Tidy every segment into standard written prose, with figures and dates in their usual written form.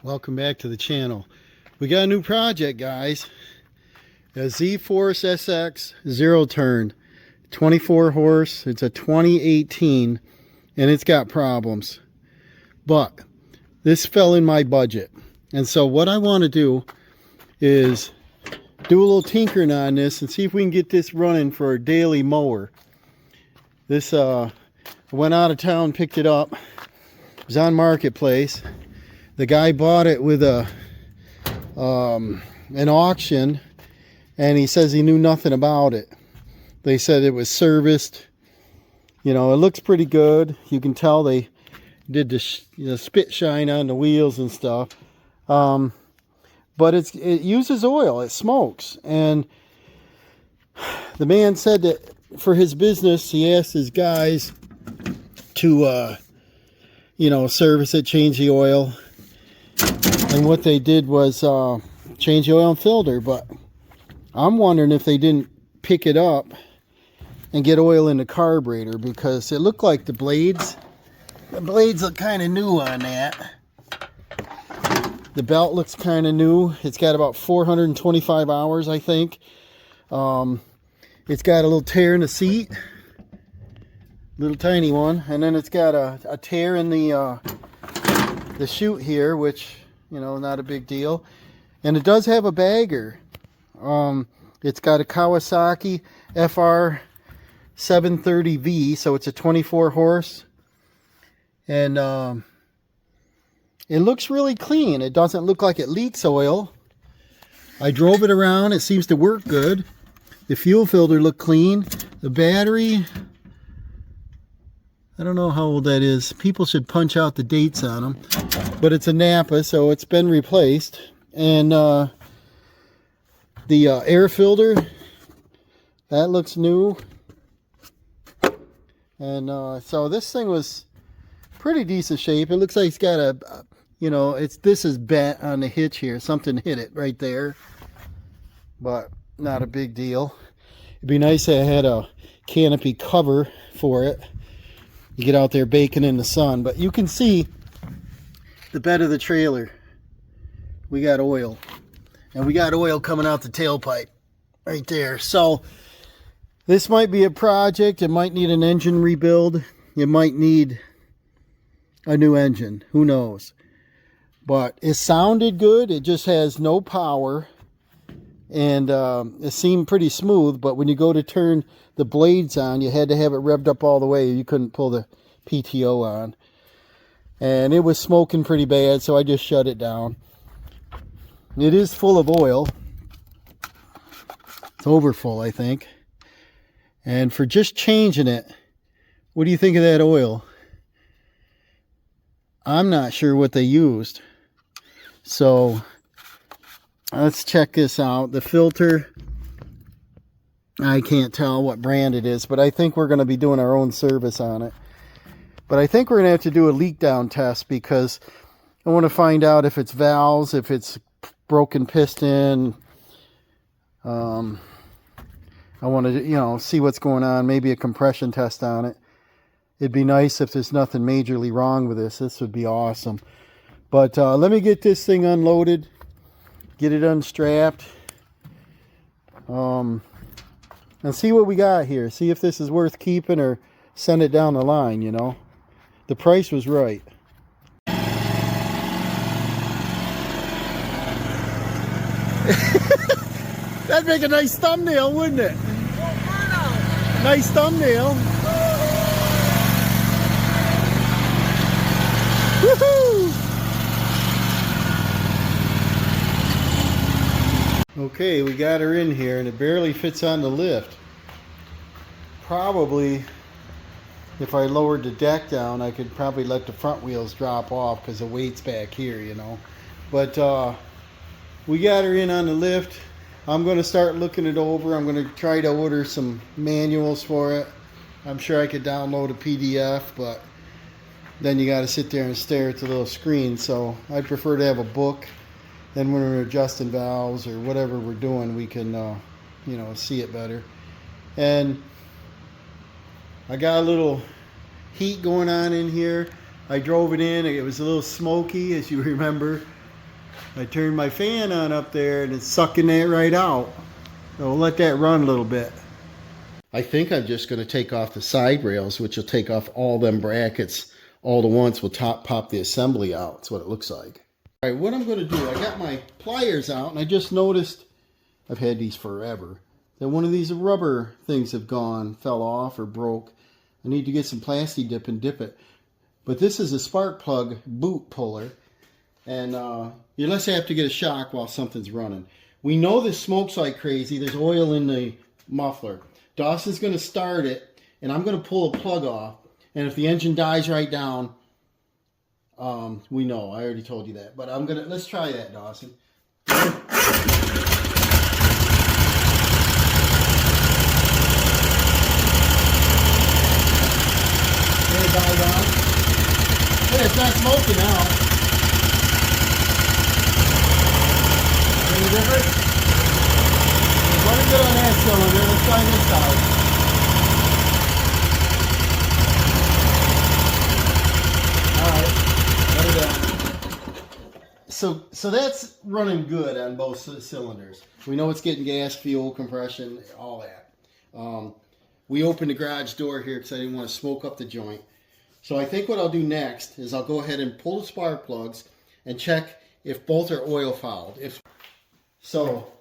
Welcome back to the channel. We got a new project, guys. A Z-Force SX zero turn, 24 horse. It's a 2018 and it's got problems, but this fell in my budget. And so what I want to do is do a little tinkering on this and see if we can get this running for a daily mower. This went out of town, picked it up. It was on Marketplace. The guy bought it with an auction, and he says he knew nothing about it. They said it was serviced. You know, it looks pretty good. You can tell they did the spit shine on the wheels and stuff. But it uses oil. It smokes. And the man said that for his business, he asked his guys to, service it, change the oil. And what they did was change the oil and filter. But I'm wondering if they didn't pick it up and get oil in the carburetor, because it looked like the blades look kind of new on that. The belt looks kind of new. It's got about 425 hours, I think. It's got a little tear in the seat, little tiny one, and then it's got a tear in the chute here, which, not a big deal. And it does have a bagger. It's got a Kawasaki FR 730V, so it's a 24 horse, and it looks really clean. It doesn't look like it leaks oil. I drove it around. It seems to work good. The fuel filter looked clean. The battery, I don't know how old that is. People should punch out the dates on them. But it's a Napa, so it's been replaced. And the air filter, that looks new. And so this thing was pretty decent shape. It looks like it's got this is bent on the hitch here. Something hit it right there. But not a big deal. It'd be nice if I had a canopy cover for it. You get out there baking in the sun. But you can see the bed of the trailer. We got oil. And we got oil coming out the tailpipe right there. So this might be a project. It might need an engine rebuild. It might need a new engine. Who knows? But it sounded good. It just has no power. And it seemed pretty smooth. But when you go to turn the blades on, you had to have it revved up all the way. You couldn't pull the PTO on. And it was smoking pretty bad, so I just shut it down. It is full of oil. It's over full, I think. And for just changing it, what do you think of that oil? I'm not sure what they used. So let's check this out. The filter, I can't tell what brand it is, but I think we're going to be doing our own service on it. But I think we're going to have to do a leak down test, because I want to find out if it's valves, if it's broken piston. I want to, see what's going on. Maybe a compression test on it. It'd be nice if there's nothing majorly wrong with this. This would be awesome. But let me get this thing unloaded, get it unstrapped, and see what we got here. See if this is worth keeping or send it down the line, The price was right. That'd make a nice thumbnail, wouldn't it? Nice thumbnail. Woohoo! Okay, we got her in here, and it barely fits on the lift. Probably, if I lowered the deck down, I could probably let the front wheels drop off because the weight's back here, But we got her in on the lift. I'm going to start looking it over. I'm going to try to order some manuals for it. I'm sure I could download a PDF, but then you got to sit there and stare at the little screen. So I prefer to have a book. Then when we're adjusting valves or whatever we're doing, we can, see it better. And I got a little heat going on in here. I drove it in. It was a little smoky, as you remember. I turned my fan on up there and it's sucking that right out. So we'll let that run a little bit. I think I'm just going to take off the side rails, which will take off all them brackets all at once. We'll pop the assembly out. That's what it looks like. All right, what I'm going to do, I got my pliers out and I just noticed, I've had these forever, that one of these rubber things have fell off or broke. I need to get some plastic dip and dip it. But this is a spark plug boot puller. And you just have to get a shock while something's running. We know this smokes like crazy. There's oil in the muffler. Dawson's going to start it, and I'm going to pull a plug off. And if the engine dies right down, we know. I already told you that. But let's try that, Dawson. Did it die down? Yeah, it's not smoking now. Any different? It's running good on that cylinder. Let's try this side. Alright, let it down. So that's running good on both cylinders. We know it's getting gas, fuel, compression, all that. We opened the garage door here because I didn't want to smoke up the joint. So I think what I'll do next is I'll go ahead and pull the spark plugs and check if both are oil fouled. So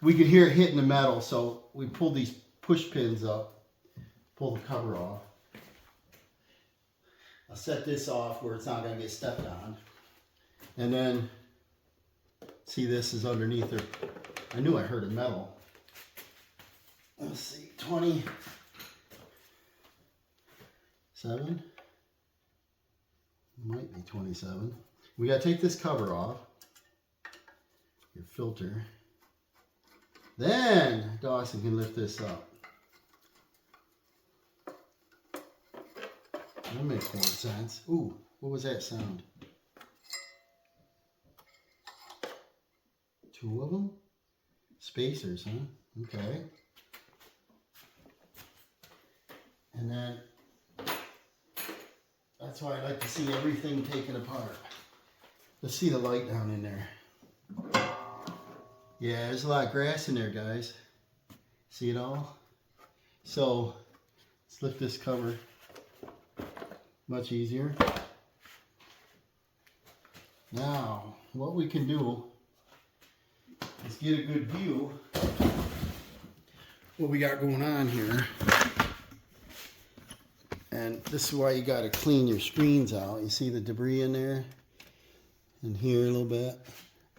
we could hear it hitting the metal, so we pulled these push pins up, pull the cover off. I'll set this off where it's not going to get stepped on. And then, see, this is underneath there. I knew I heard a metal. Let's see, 27. Might be 27. We got to take this cover off. Your filter. Then Dawson can lift this up. That makes more sense. Ooh, what was that sound? Two of them? Spacers, huh? Okay. And then that's why I like to see everything taken apart. Let's see the light down in there. Yeah, there's a lot of grass in there, guys. See it all? So, let's lift this cover. Much easier. Now, what we can do is get a good view what we got going on here. And this is why you got to clean your screens out. You see the debris in there? And here a little bit.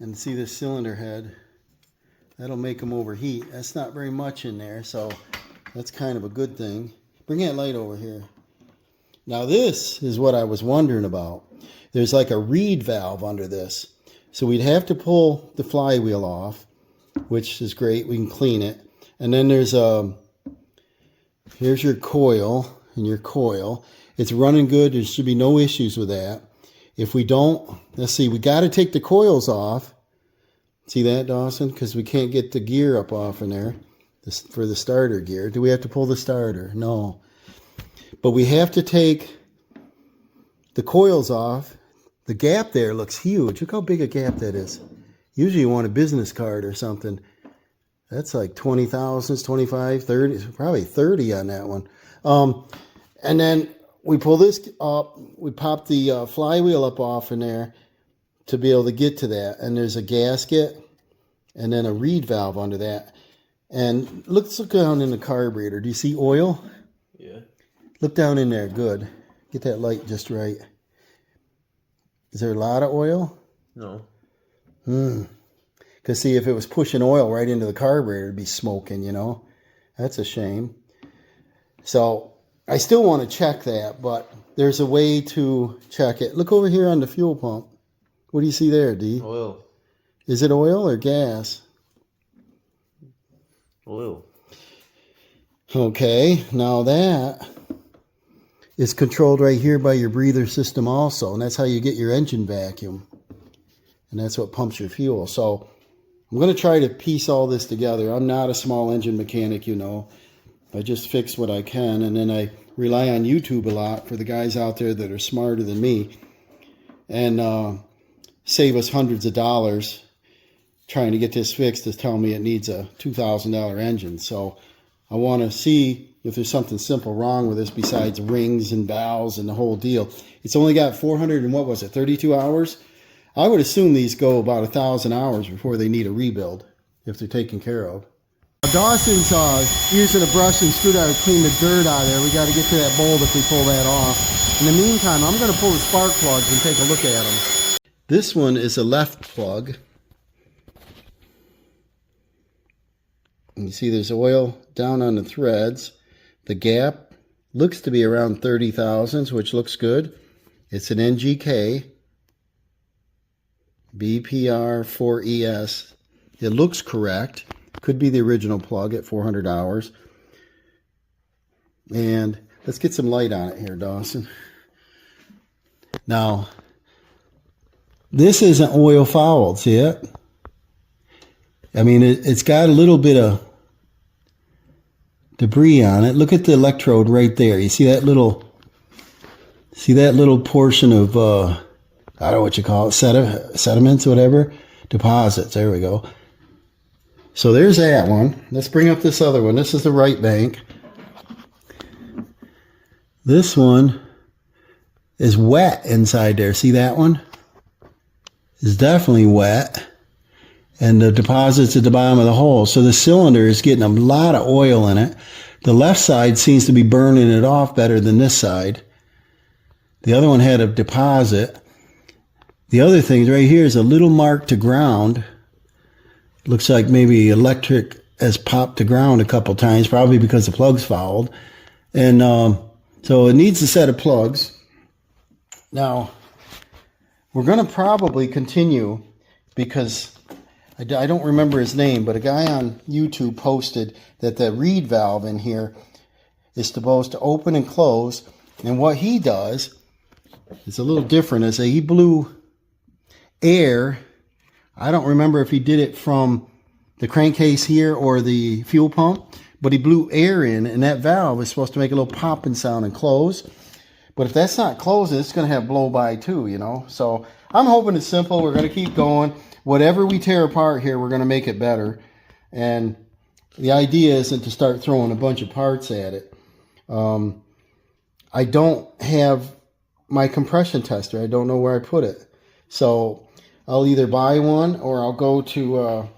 And see this cylinder head. That'll make them overheat. That's not very much in there, so that's kind of a good thing. Bring that light over here. Now this is what I was wondering about. There's like a reed valve under this. So we'd have to pull the flywheel off, which is great. We can clean it. And then there's here's your coil and your coil. It's running good. There should be no issues with that. If we don't, let's see, we got to take the coils off. See that, Dawson? Because we can't get the gear up off in there for the starter gear. Do we have to pull the starter? No. But we have to take the coils off. The gap there looks huge. Look how big a gap that is. Usually you want a business card or something. That's like 20 thousandths, 25, 30, probably 30 on that one. And then we pull this up. We pop the flywheel up off in there to be able to get to that. And there's a gasket and then a reed valve under that. And look down in the carburetor. Do you see oil? Yeah. Look down in there. Good. Get that light just right. Is there a lot of oil? No. Because see, if it was pushing oil right into the carburetor, it'd be smoking, you know. That's a shame. So I still want to check that, but there's a way to check it. Look over here on the fuel pump. What do you see there, D? Oil. Is it oil or gas? Oil. Okay, now that is controlled right here by your breather system also, and that's how you get your engine vacuum. And that's what pumps your fuel. So I'm going to try to piece all this together. I'm not a small engine mechanic, you know. I just fix what I can, and then I rely on YouTube a lot for the guys out there that are smarter than me. And save us hundreds of dollars trying to get this fixed to tell me it needs a $2,000 engine. So I want to see if there's something simple wrong with this besides rings and valves and the whole deal. It's only got 400 and what was it, 32 hours? I would assume these go about 1,000 hours before they need a rebuild if they're taken care of. Dawson's using a brush and screwdriver to clean the dirt out of there. We got to get to that bolt if we pull that off. In the meantime, I'm going to pull the spark plugs and take a look at them. This one is a left plug. And you see there's oil down on the threads. The gap looks to be around 30 thousandths, which looks good. It's an NGK BPR4ES. It looks correct. Could be the original plug at 400 hours. And let's get some light on it here, Dawson. Now, this isn't oil fouled, see it? I mean, it's got a little bit of debris on it. Look at the electrode right there. You see that little portion of, I don't know what you call it, sediments, whatever? Deposits, there we go. So there's that one. Let's bring up this other one. This is the right bank. This one is wet inside there. See that one? It's definitely wet. And the deposits at the bottom of the hole. So the cylinder is getting a lot of oil in it. The left side seems to be burning it off better than this side. The other one had a deposit. The other thing right here is a little mark to ground. Looks like maybe electric has popped to ground a couple times, probably because the plug's fouled. And so it needs a set of plugs. Now, we're going to probably continue because I don't remember his name, but a guy on YouTube posted that the reed valve in here is supposed to open and close. And what he does is a little different. Is that he blew air. I don't remember if he did it from the crankcase here or the fuel pump, but he blew air in, and that valve is supposed to make a little popping sound and close. But if that's not closing, it's going to have blow by too, you know. So I'm hoping it's simple. We're going to keep going. Whatever we tear apart here, we're going to make it better. And the idea isn't to start throwing a bunch of parts at it. I don't have my compression tester. I don't know where I put it. So I'll either buy one or I'll go to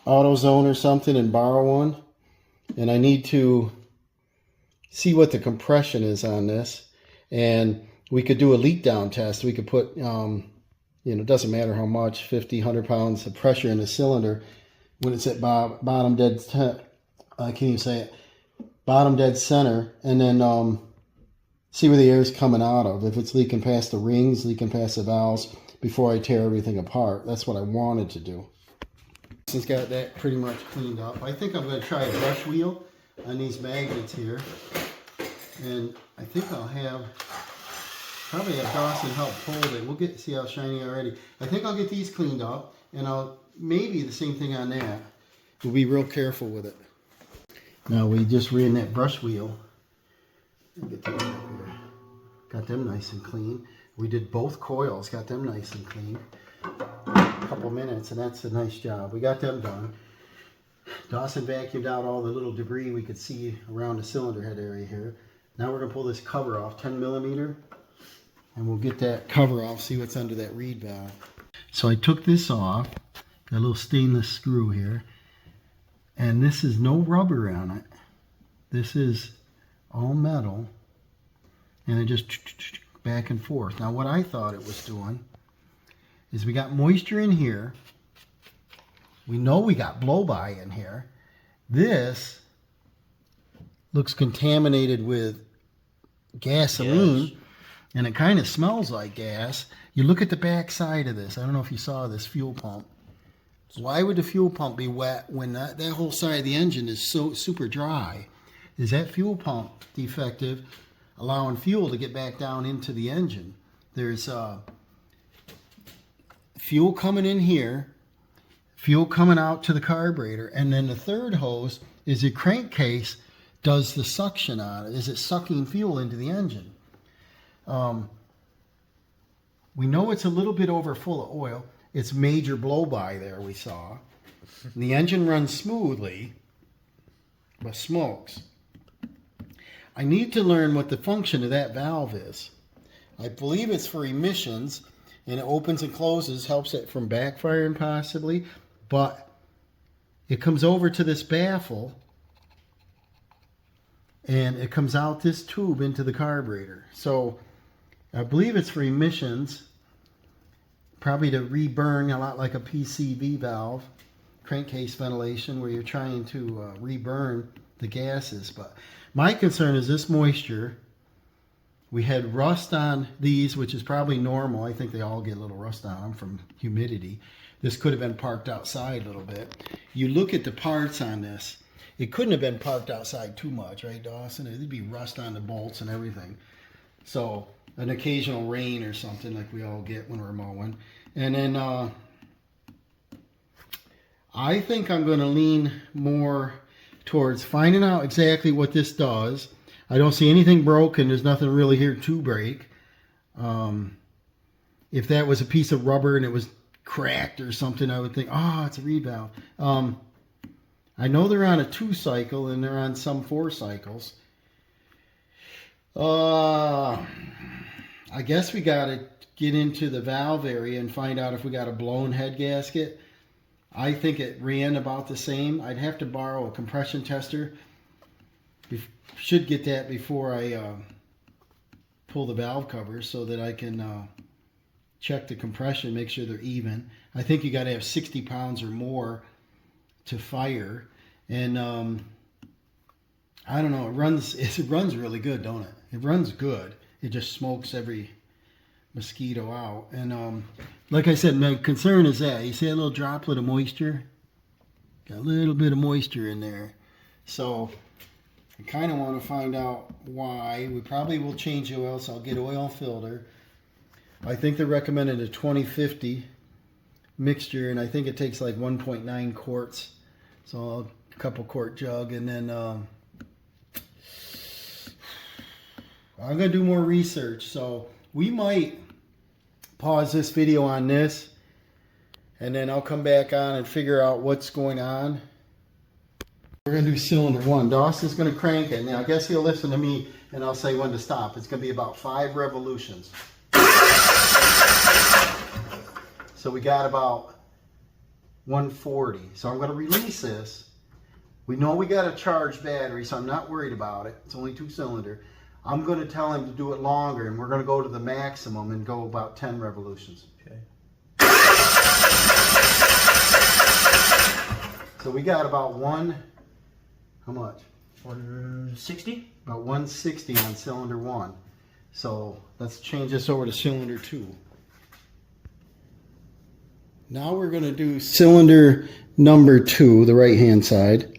AutoZone or something and borrow one. And I need to see what the compression is on this. And we could do a leak down test. We could put, it doesn't matter how much, 50, 100 pounds of pressure in the cylinder when it's at bottom dead, I can't even say it, bottom dead center. And then see where the air is coming out of. If it's leaking past the rings, leaking past the valves, before I tear everything apart. That's what I wanted to do. Since got that pretty much cleaned up, I think I'm going to try a brush wheel on these magnets here. And I think I'll probably have Dawson help hold it. We'll see how shiny already. I think I'll get these cleaned up, and I'll maybe the same thing on that. We'll be real careful with it. Now we just ran that brush wheel. Get that up here. Got them nice and clean. We did both coils, got them nice and clean. A couple minutes, and that's a nice job. We got them done. Dawson vacuumed out all the little debris we could see around the cylinder head area here. Now we're going to pull this cover off, 10 millimeter, and we'll get that cover off, see what's under that reed valve. So I took this off, got a little stainless screw here, and this is no rubber on it. This is all metal, and it just back and forth. Now what I thought it was doing is we got moisture in here. We know we got blow by in here. This looks contaminated with gasoline. Yes. And it kind of smells like gas. You look at the back side of this. I don't know if you saw this fuel pump. Why would the fuel pump be wet when that whole side of the engine is so super dry? Is that fuel pump defective, allowing fuel to get back down into the engine? There's fuel coming in here, fuel coming out to the carburetor, and then the third hose is the crankcase does the suction on it. Is it sucking fuel into the engine? We know it's a little bit over full of oil. It's major blow-by there we saw. And the engine runs smoothly, but smokes. I need to learn what the function of that valve is. I believe it's for emissions, and it opens and closes, helps it from backfiring possibly, but it comes over to this baffle, and it comes out this tube into the carburetor. So I believe it's for emissions, probably to reburn, a lot like a PCV valve, crankcase ventilation, where you're trying to reburn the gases. But my concern is this moisture. We had rust on these, which is probably normal. I think they all get a little rust on them from humidity. This could have been parked outside a little bit. You look at the parts on this, it couldn't have been parked outside too much, right, Dawson? It'd be rust on the bolts and everything. So an occasional rain or something like we all get when we're mowing. And then I think I'm going to lean more towards finding out exactly what this does. I don't see anything broken. There's nothing really here to break. If that was a piece of rubber and it was cracked or something, I would think, oh, it's a reed valve. I know they're on a 2-cycle and they're on some 4 cycles. I guess we got to get into the valve area and find out if we got a blown head gasket. I think it ran about the same. I'd have to borrow a compression tester. Should get that before I pull the valve covers so that I can check the compression, make sure they're even. I think you got to have 60 pounds or more to fire. And I don't know, it runs really good, don't it? It runs good. It just smokes every mosquito out. And like I said, my concern is that you see a little droplet of moisture, got a little bit of moisture in there. So I kind of want to find out why. We probably will change the oil, so I'll get oil filter. I think they're recommended a 2050 mixture, and I think it takes like 1.9 quarts. So a couple quart jug, and then I'm going to do more research. So we might pause this video on this, and then I'll come back on and figure out what's going on. We're going to do cylinder 1. Dawson's going to crank it. Now I guess he'll listen to me, and I'll say when to stop. It's going to be about 5 revolutions. So we got about 140. So I'm going to release this. We know we got a charged battery, so I'm not worried about it. It's only 2-cylinder. I'm going to tell him to do it longer, and we're going to go to the maximum and go about 10 revolutions. Okay. So we got about how much? 160? About 160 on cylinder 1. So let's change this over to cylinder 2. Now we're going to do cylinder number 2, the right hand side.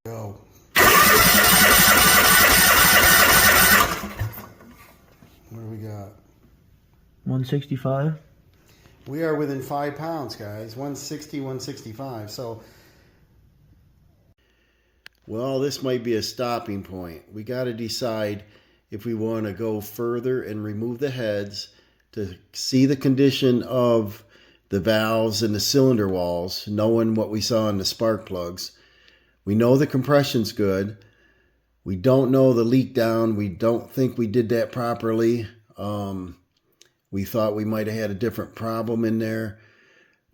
Go. What do we got? 165. We are within 5 pounds, guys. 160, 165. So, well, this might be a stopping point. We got to decide if we want to go further and remove the heads to see the condition of the valves and the cylinder walls, knowing what we saw in the spark plugs. We know the compression's good. We don't know the leak down. We don't think we did that properly. We thought we might have had a different problem in there.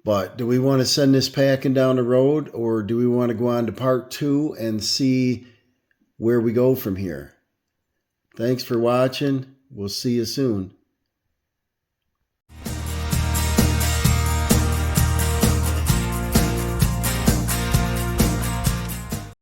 But do we want to send this packing down the road, or do we want to go on to part 2 and see where we go from here? Thanks for watching. We'll see you soon.